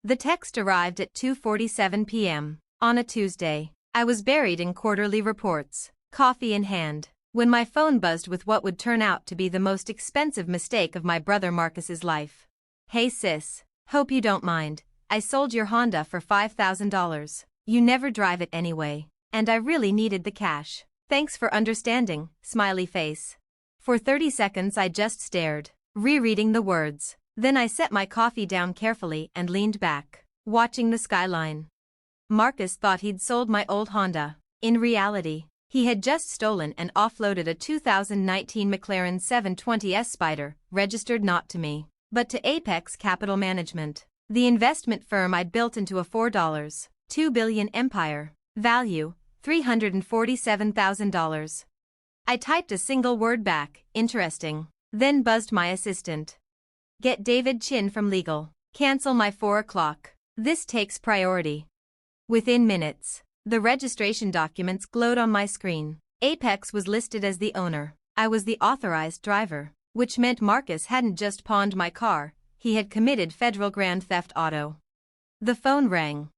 The text arrived at 2:47 p.m. on a Tuesday. I was buried in quarterly reports, coffee in hand, when my phone buzzed with what would turn out to be the most expensive mistake of my brother Marcus's life. "Hey sis, hope you don't mind. I sold your Honda for $5,000. You never drive it anyway, and I really needed the cash. Thanks for understanding, smiley face." For 30 seconds I just stared, rereading the words. Then I set my coffee down carefully and leaned back, watching the skyline. Marcus thought he'd sold my old Honda. In reality, he had just stolen and offloaded a 2019 McLaren 720S Spider, registered not to me, but to Apex Capital Management, the investment firm I'd built into a $4.2 billion empire. Value, $347,000. I typed a single word back, interesting, then buzzed my assistant. "Get David Chin from legal. Cancel my 4 o'clock. This takes priority." Within minutes, the registration documents glowed on my screen. Apex was listed as the owner. I was the authorized driver, which meant Marcus hadn't just pawned my car, he had committed federal grand theft auto. The phone rang.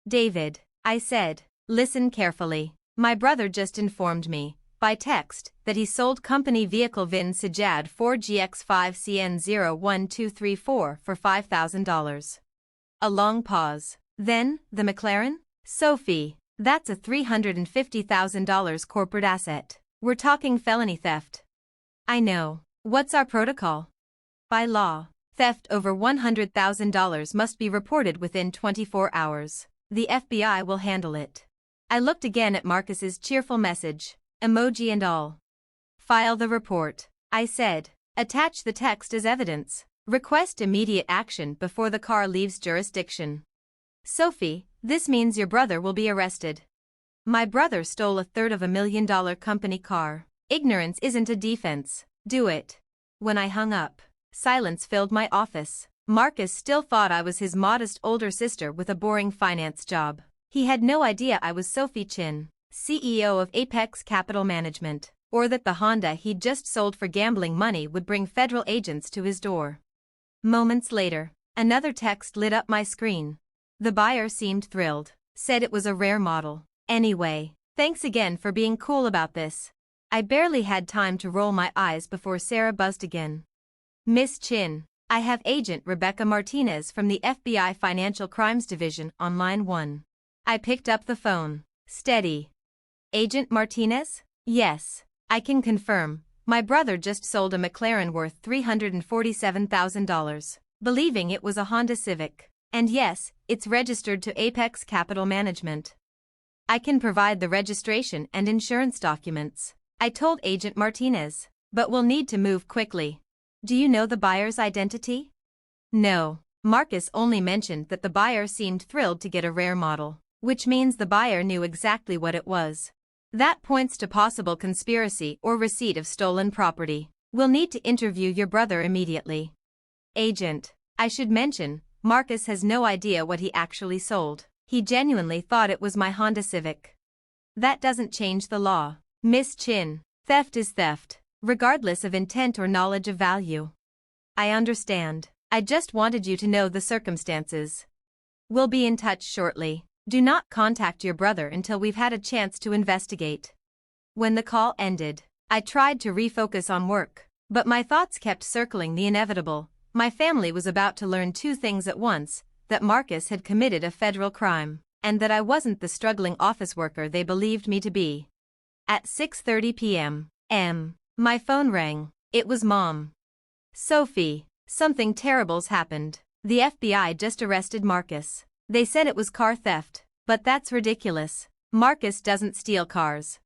"David," I said, "listen carefully. My brother just informed me, by text, that he sold company vehicle VIN Sajad 4GX5CN01234 for $5,000. A long pause. "Then, the McLaren? Sophie, that's a $350,000 corporate asset. We're talking felony theft." "I know. What's our protocol?" "By law, theft over $100,000 must be reported within 24 hours. The FBI will handle it." I looked again at Marcus's cheerful message, emoji and all. "File the report," I said. "Attach the text as evidence. Request immediate action before the car leaves jurisdiction." "Sophie, this means your brother will be arrested." "My brother stole $350,000 company car. Ignorance isn't a defense. Do it." When I hung up, silence filled my office. Marcus still thought I was his modest older sister with a boring finance job. He had no idea I was Sophie Chin, CEO of Apex Capital Management, or that the Honda he'd just sold for gambling money would bring federal agents to his door. Moments later, another text lit up my screen. The buyer seemed thrilled, said it was a rare model. "Anyway, thanks again for being cool about this." I barely had time to roll my eyes before Sarah buzzed again. "Miss Chin, I have Agent Rebecca Martinez from the FBI Financial Crimes Division on line 1. I picked up the phone. "Steady." "Agent Martinez?" "Yes, I can confirm. My brother just sold a McLaren worth $347,000, believing it was a Honda Civic. And yes, it's registered to Apex Capital Management. I can provide the registration and insurance documents," I told Agent Martinez, "but we'll need to move quickly." "Do you know the buyer's identity?" "No." Marcus only mentioned that the buyer seemed thrilled to get a rare model, which means the buyer knew exactly what it was. That points to possible conspiracy or receipt of stolen property. "We'll need to interview your brother immediately." "Agent, I should mention, Marcus has no idea what he actually sold. He genuinely thought it was my Honda Civic." "That doesn't change the law, Miss Chin. Theft is theft, regardless of intent or knowledge of value." "I understand. I just wanted you to know the circumstances." "We'll be in touch shortly. Do not contact your brother until we've had a chance to investigate." When the call ended, I tried to refocus on work, but my thoughts kept circling the inevitable. My family was about to learn 2 things at once: that Marcus had committed a federal crime, and that I wasn't the struggling office worker they believed me to be. At 6:30 p.m. My phone rang. It was Mom. "Sophie, something terrible's happened. The FBI just arrested Marcus. They said it was car theft, but that's ridiculous. Marcus doesn't steal cars."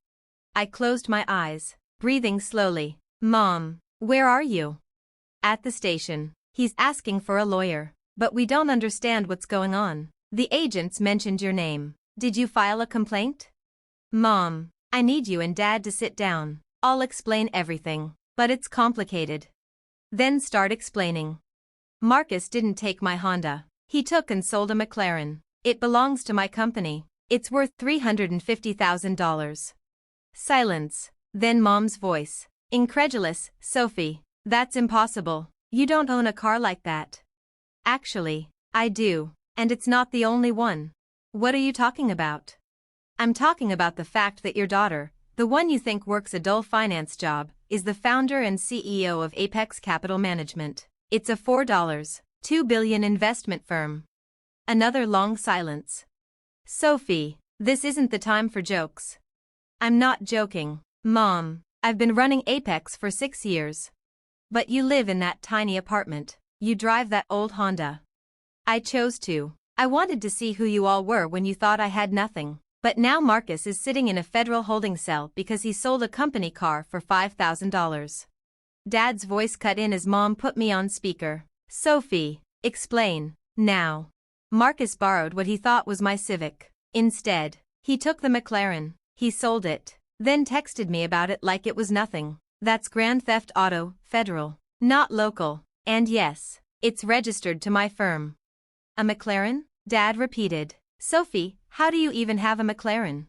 I closed my eyes, breathing slowly. "Mom, where are you?" "At the station. He's asking for a lawyer, but we don't understand what's going on. The agents mentioned your name. Did you file a complaint?" "Mom, I need you and Dad to sit down. I'll explain everything, but it's complicated." "Then start explaining." "Marcus didn't take my Honda. He took and sold a McLaren. It belongs to my company. It's worth $350,000. Silence. Then Mom's voice. Incredulous. "Sophie, that's impossible. You don't own a car like that." "Actually, I do. And it's not the only one. What are you talking about? I'm talking about the fact that your daughter, the one you think works a dull finance job, is the founder and CEO of Apex Capital Management. It's a $4.2 billion investment firm. Another long silence. Sophie, this isn't the time for jokes. I'm not joking, Mom. I've been running Apex for 6 years. But you live in that tiny apartment. You drive that old Honda. I chose to. I wanted to see who you all were when you thought I had nothing. But now Marcus is sitting in a federal holding cell because he sold a company car for $5,000. Dad's voice cut in as Mom put me on speaker. Sophie, explain, now. Marcus borrowed what he thought was my Civic. Instead, he took the McLaren, he sold it, then texted me about it like it was nothing. That's grand theft auto, federal, not local, and yes, it's registered to my firm. A McLaren? Dad repeated. Sophie, how do you even have a McLaren?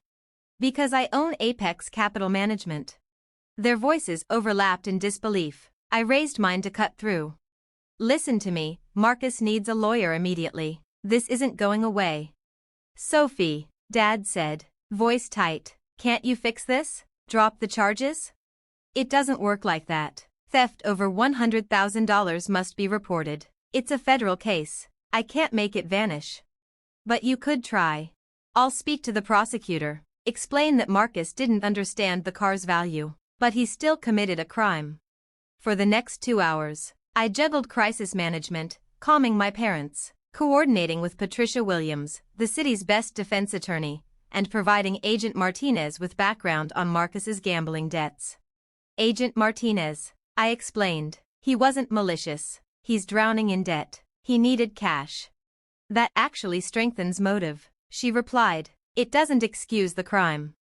Because I own Apex Capital Management. Their voices overlapped in disbelief. I raised mine to cut through. Listen to me, Marcus needs a lawyer immediately. This isn't going away. Sophie, Dad said, voice tight, can't you fix this? Drop the charges? It doesn't work like that. Theft over $100,000 must be reported. It's a federal case. I can't make it vanish. But you could try. I'll speak to the prosecutor, explain that Marcus didn't understand the car's value, but he still committed a crime. For the next 2 hours, I juggled crisis management, calming my parents, coordinating with Patricia Williams, the city's best defense attorney, and providing Agent Martinez with background on Marcus's gambling debts. Agent Martinez, I explained, he wasn't malicious, he's drowning in debt, he needed cash. That actually strengthens motive, she replied. It doesn't excuse the crime.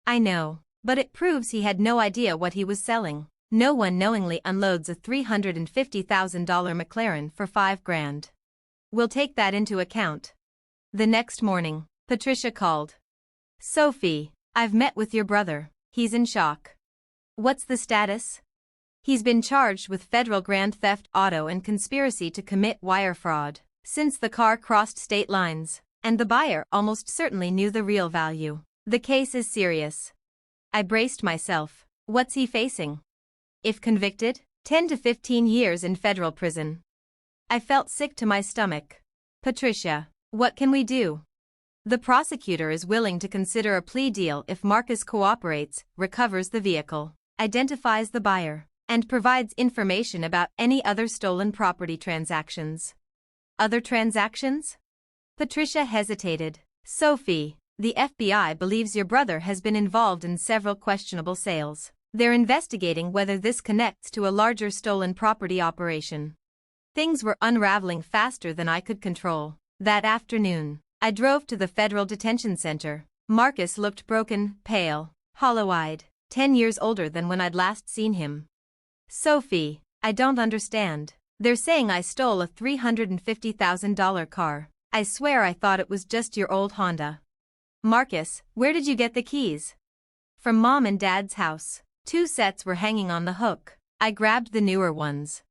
I know, but it proves he had no idea what he was selling. No one knowingly unloads a $350,000 McLaren for $5,000. We'll take that into account. The next morning, Patricia called. Sophie, I've met with your brother. He's in shock. What's the status? He's been charged with federal grand theft auto and conspiracy to commit wire fraud. Since the car crossed state lines, and the buyer almost certainly knew the real value. The case is serious. I braced myself. What's he facing? If convicted, 10 to 15 years in federal prison. I felt sick to my stomach. Patricia, what can we do? The prosecutor is willing to consider a plea deal if Marcus cooperates, recovers the vehicle, identifies the buyer, and provides information about any other stolen property transactions. Other transactions? Patricia hesitated. Sophie, the FBI believes your brother has been involved in several questionable sales. They're investigating whether this connects to a larger stolen property operation. Things were unraveling faster than I could control. That afternoon, I drove to the federal detention center. Marcus looked broken, pale, hollow-eyed, 10 years older than when I'd last seen him. Sophie, I don't understand. They're saying I stole a $350,000 car. I swear I thought it was just your old Honda. Marcus, where did you get the keys? From Mom and Dad's house. 2 sets were hanging on the hook. I grabbed the newer ones.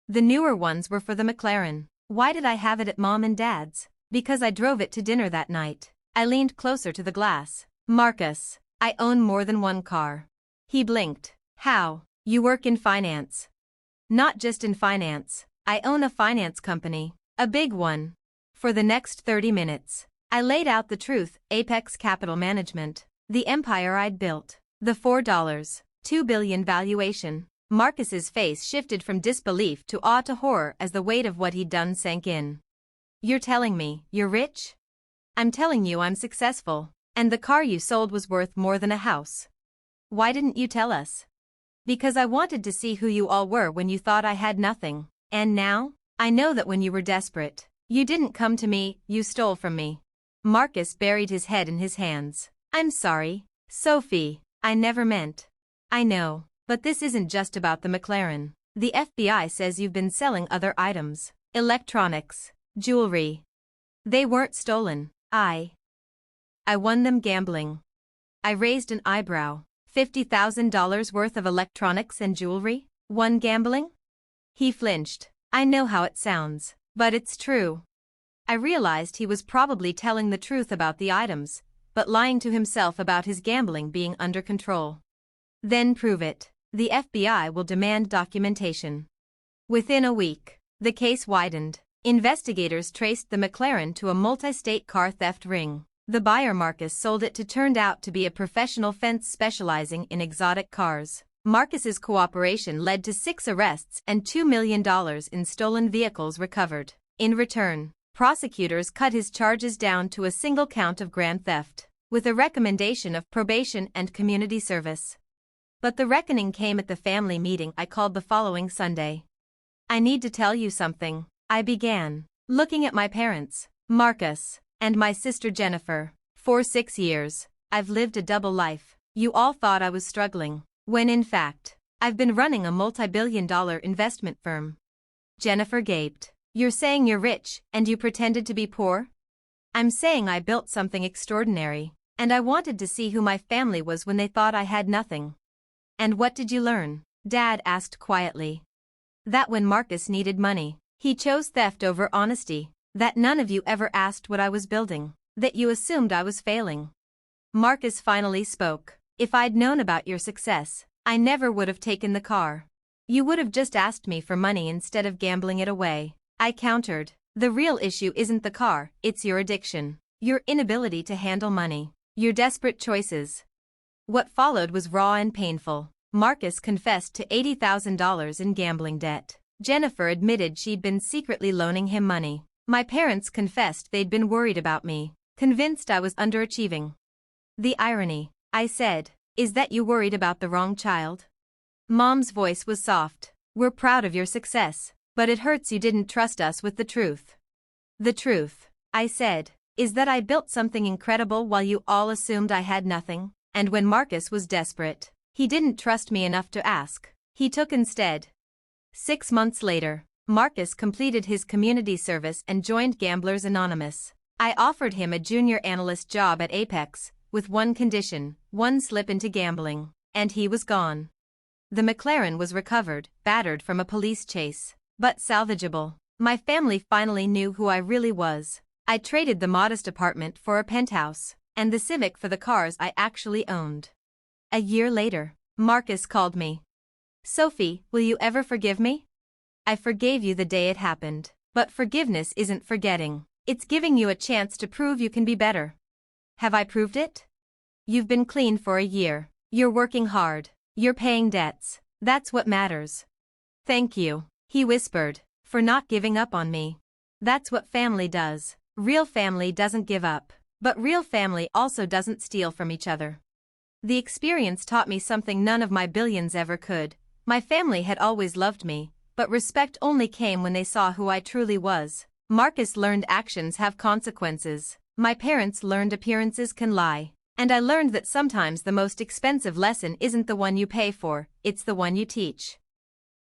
The newer ones were for the McLaren. Why did I have it at Mom and Dad's? Because I drove it to dinner that night. I leaned closer to the glass. Marcus, I own more than one car. He blinked. How? You work in finance. Not just in finance. I own a finance company. A big one. For the next 30 minutes, I laid out the truth. Apex Capital Management. The empire I'd built. The $4.2 billion valuation. Marcus's face shifted from disbelief to awe to horror as the weight of what he'd done sank in. You're telling me you're rich? I'm telling you I'm successful. And the car you sold was worth more than a house. Why didn't you tell us? Because I wanted to see who you all were when you thought I had nothing. And now, I know that when you were desperate, you didn't come to me, you stole from me. Marcus buried his head in his hands. I'm sorry, Sophie, I never meant. I know, but this isn't just about the McLaren. The FBI says you've been selling other items. Electronics, jewelry. They weren't stolen. I won them gambling. I raised an eyebrow. $50,000 worth of electronics and jewelry? Won gambling? He flinched. I know how it sounds, but it's true. I realized he was probably telling the truth about the items, but lying to himself about his gambling being under control. Then prove it. The FBI will demand documentation. Within a week, the case widened. Investigators traced the McLaren to a multi-state car theft ring. The buyer Marcus sold it to turned out to be a professional fence specializing in exotic cars. Marcus's cooperation led to 6 arrests and $2 million in stolen vehicles recovered. In return, prosecutors cut his charges down to a single count of grand theft, with a recommendation of probation and community service. But the reckoning came at the family meeting I called the following Sunday. "I need to tell you something," I began, looking at my parents, Marcus, and my sister Jennifer. "For 6 years, I've lived a double life. You all thought I was struggling, when in fact, I've been running a multi-billion-dollar investment firm." Jennifer gaped. "You're saying you're rich and you pretended to be poor?" "I'm saying I built something extraordinary, and I wanted to see who my family was when they thought I had nothing." "And what did you learn?" Dad asked quietly. "That when Marcus needed money, he chose theft over honesty. That none of you ever asked what I was building. That you assumed I was failing." Marcus finally spoke. "If I'd known about your success, I never would have taken the car. You would have just asked me for money instead of gambling it away," I countered. "The real issue isn't the car, it's your addiction, your inability to handle money, your desperate choices." What followed was raw and painful. Marcus confessed to $80,000 in gambling debt. Jennifer admitted she'd been secretly loaning him money. My parents confessed they'd been worried about me, convinced I was underachieving. "The irony," I said, "is that you worried about the wrong child." Mom's voice was soft. "We're proud of your success, but it hurts you didn't trust us with the truth." "The truth," I said, "is that I built something incredible while you all assumed I had nothing, and when Marcus was desperate, he didn't trust me enough to ask. He took instead." 6 months later, Marcus completed his community service and joined Gamblers Anonymous. I offered him a junior analyst job at Apex, with one condition: one slip into gambling, and he was gone. The McLaren was recovered, battered from a police chase, but salvageable. My family finally knew who I really was. I traded the modest apartment for a penthouse, and the Civic for the cars I actually owned. A year later, Marcus called me. "Sophie, will you ever forgive me?" "I forgave you the day it happened, but forgiveness isn't forgetting. It's giving you a chance to prove you can be better." "Have I proved it?" "You've been clean for a year. You're working hard. You're paying debts. That's what matters." "Thank you," he whispered, "for not giving up on me. That's what family does. Real family doesn't give up, but real family also doesn't steal from each other." The experience taught me something none of my billions ever could. My family had always loved me, but respect only came when they saw who I truly was. Marcus learned actions have consequences. My parents learned appearances can lie. And I learned that sometimes the most expensive lesson isn't the one you pay for, it's the one you teach.